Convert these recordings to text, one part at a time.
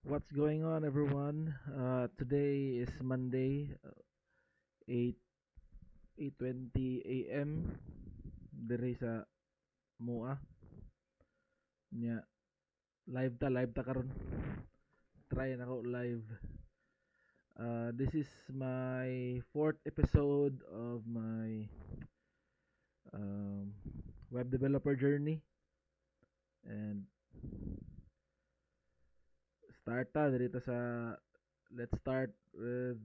What's going on, everyone? Today is Monday, 8 8:20 a.m. Diri sa Mua. Nya live ta karon. Try na ko live. This is my fourth episode of my um, web developer journey, and dito sa let's start with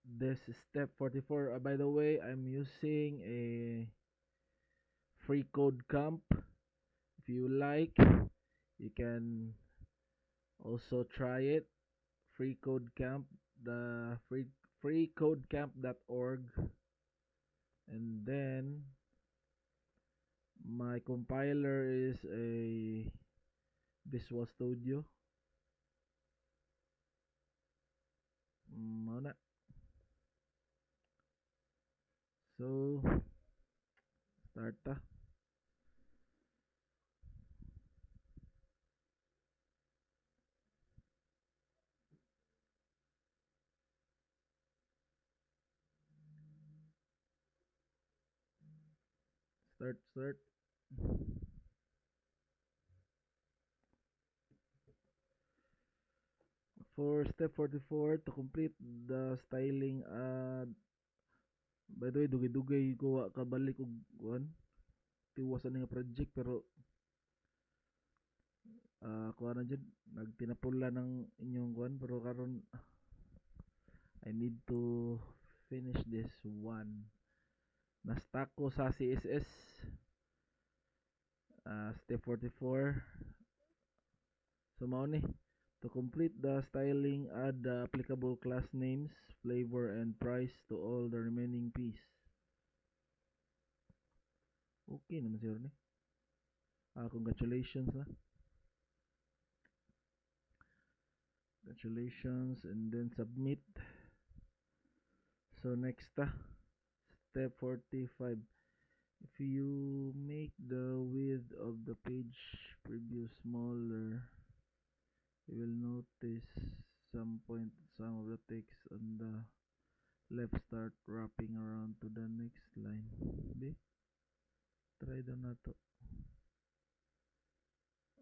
this step 44. By the way, I'm using a free code camp. If you like, you can also try it. Free code camp, the freecodecamp.org, and then my compiler is a Visual Studio. Muna. So, start ta. Start. For step 44, to complete the styling, by the way, dugay-dugay ko wa kabalik og kuan. Tiwasan nga project pero kuha na dyan, nagtinapula ng inyong kuan pero karon I need to finish this one. Na-stuck ko sa CSS, step 44. So mao ni, to complete the styling, add the applicable class names, flavor, and price to all the remaining piece. Okay naman sir ni. Congratulations na. Congratulations, and then submit. So next step 45. If you make the width of the page preview smaller, you will notice some of the text on the left start wrapping around to the next line. Be, try daw na to.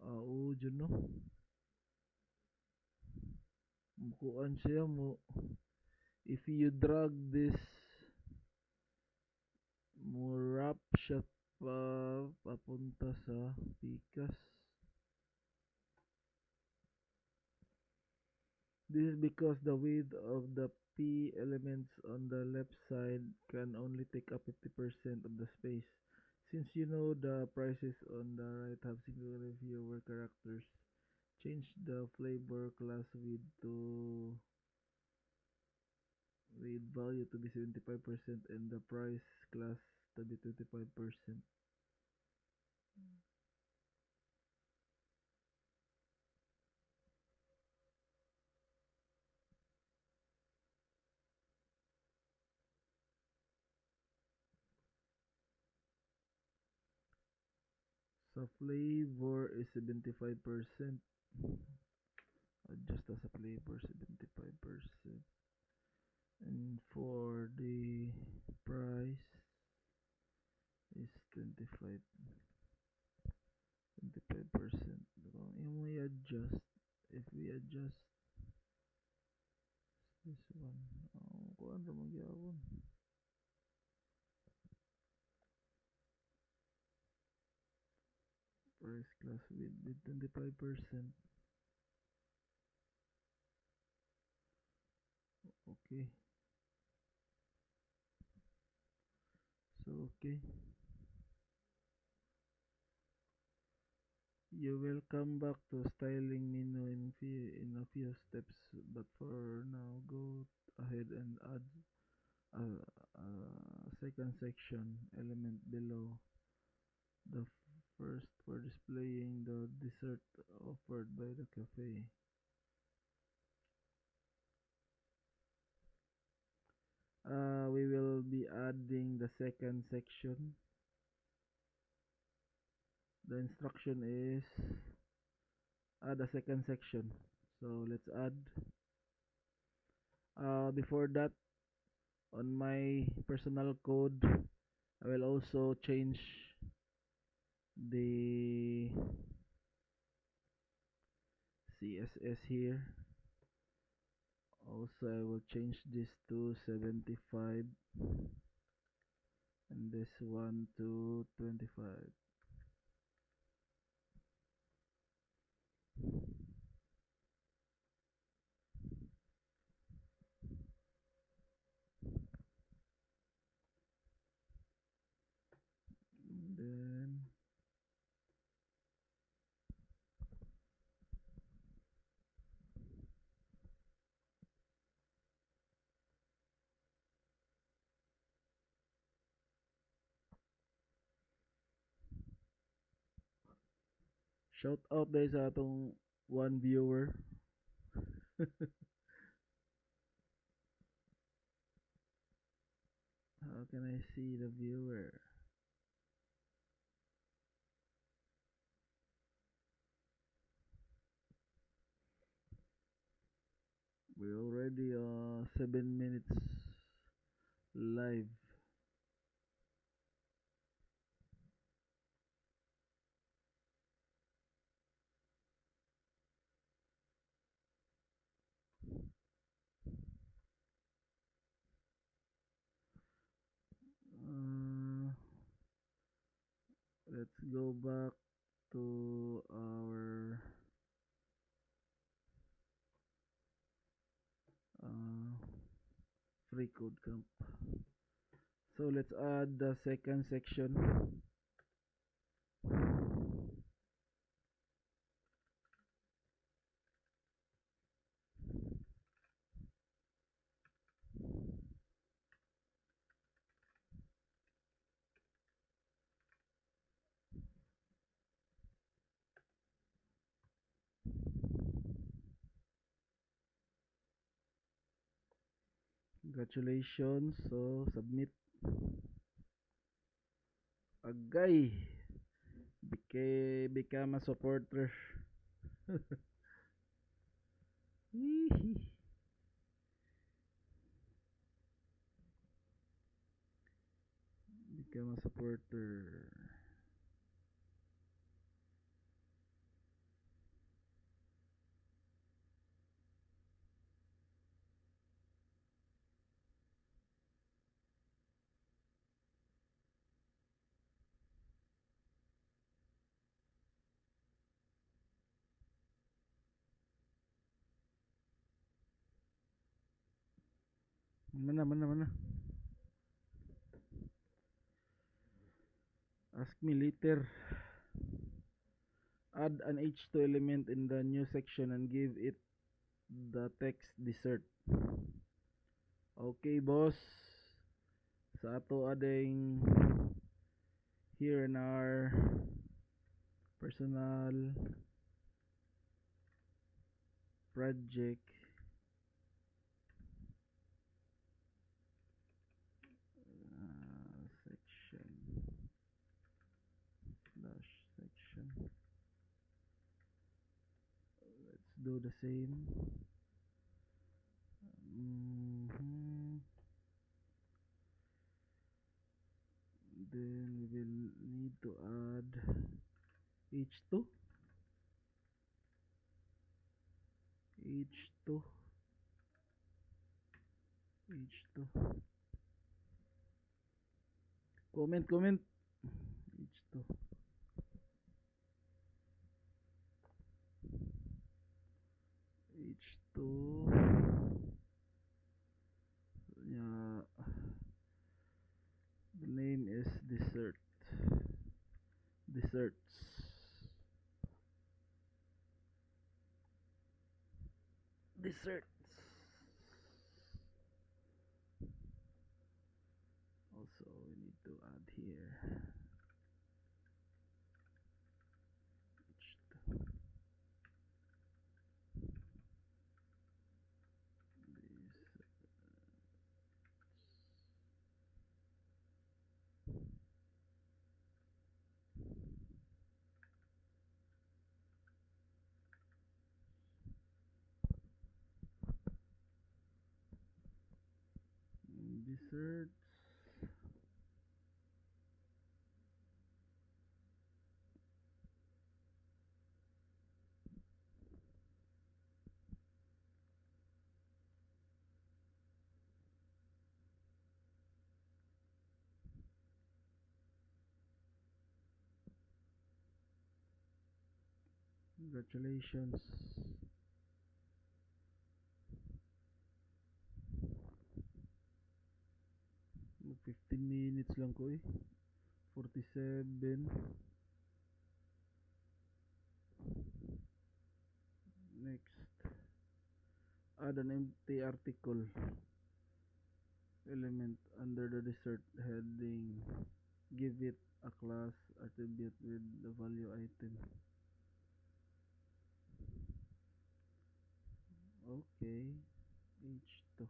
Oo, dyan no. Mukuan siya mo. If you drag this, mo wrap siya papunta sa pikas. This is because the width of the P elements on the left side can only take up 50% of the space. Since you know the prices on the right have significantly fewer characters, change the flavor class width to width value to be 75% and the price class to be 25%. So flavor is 75%. Adjust as a flavor 75%. And for the price is 25%. Yung may adjust, if we adjust this one, kuan ra magyawon. Price class with 25%. Okay. So okay. You will come back to styling menu in a few steps, but for now, go ahead and add a, a second section element below the first for displaying the dessert offered by the cafe. We will be adding the second section. The instruction is add a second section. So let's add. Before that, on my personal code, I will also change the CSS here. Also, I will change this to 75 and this one to 25. Then shout out guys sa atong one viewer. How can I see the viewer? We're already 7 minutes live. Uh, let's go back to our uh, free code camp. So let's add the second section. Congratulations. So submit. Agay. Become a supporter. Become a supporter. Mana. Ask me later. Add an H2 element in the new section and give it the text dessert. Okay, boss. Sa ato ading here in our personal project section slash section. Let's do the same. Then we will need to add H2. H2. H2. Comment. H2. H2. Yeah. The name is dessert. Desserts. Desserts. Also, we need to add here. H2. Congratulations. Mag 15 minutes lang ko eh. 47. Next. Add an empty article element under the dessert heading. Give it a class attribute with the value item. Okay. H2.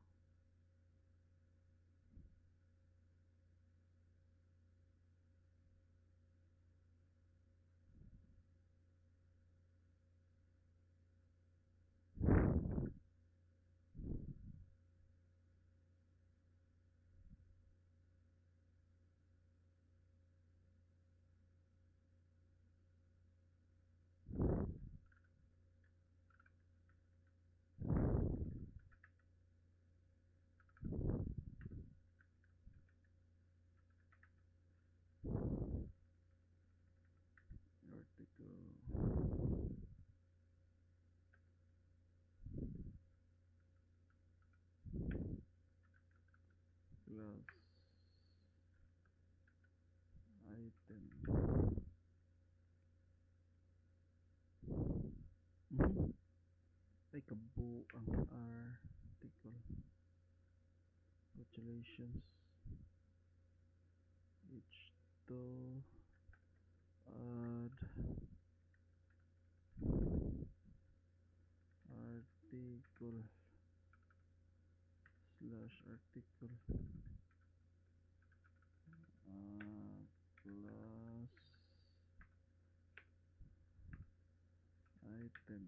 Article. Class. Item. Mhm. Ay, kabuang article. Congratulations. H2. Add article slash article class item.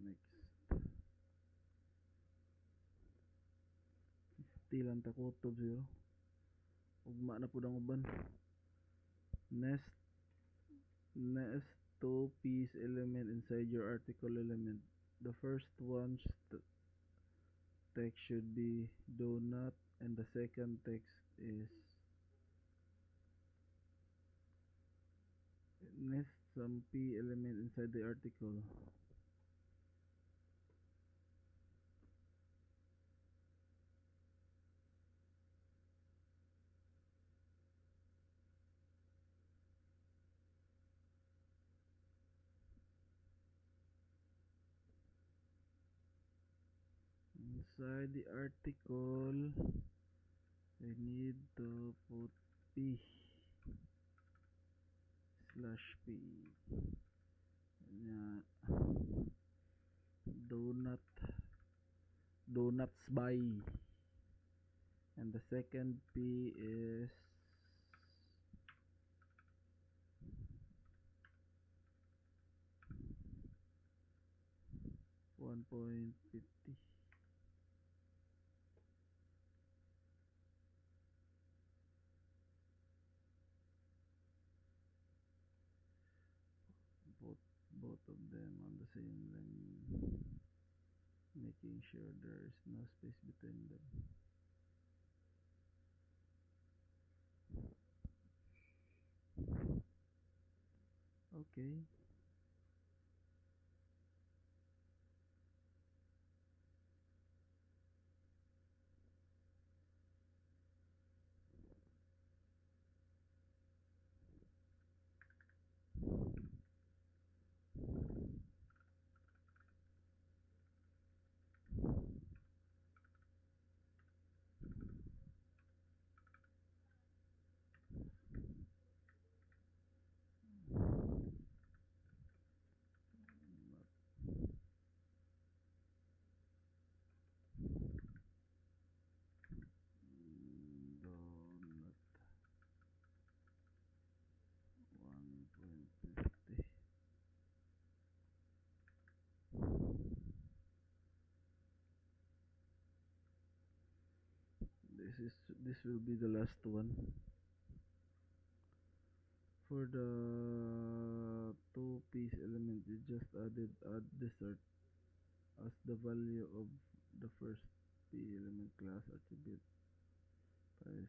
Next. Tilan ta kutob zero. Ugma na pud ang uban. Nest nest two piece element inside your article element. The first one's text should be donut and the second text is nest some p element inside the article. Inside the article, I need to put p slash p. Yeah. Donut donuts by, and the second p is 1.50. both both of them on the same line, making sure there is no space between them. Okay. Donut 1.50. This will be the last one. For the two piece element, you just add dessert as the value of the first p element class attribute. Price.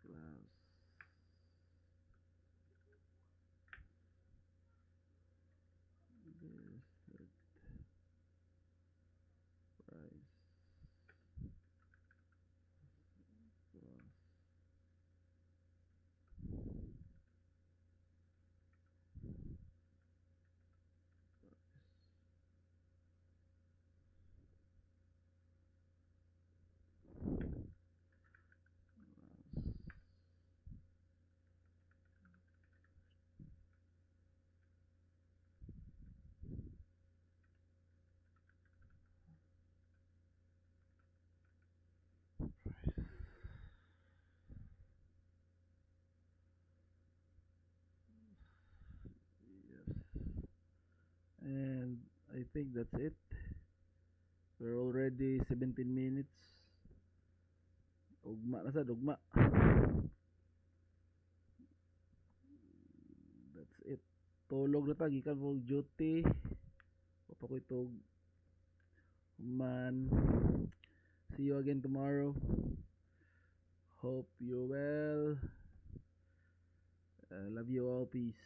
Class. Desert price. Class. Yes. And I think that's it. We're already 17 minutes. Ugma na sad, ugma. That's it. Tulog na ta, gikan mo duty. Papa ko itog man. See you again tomorrow. Hope you well. Love you all. Peace.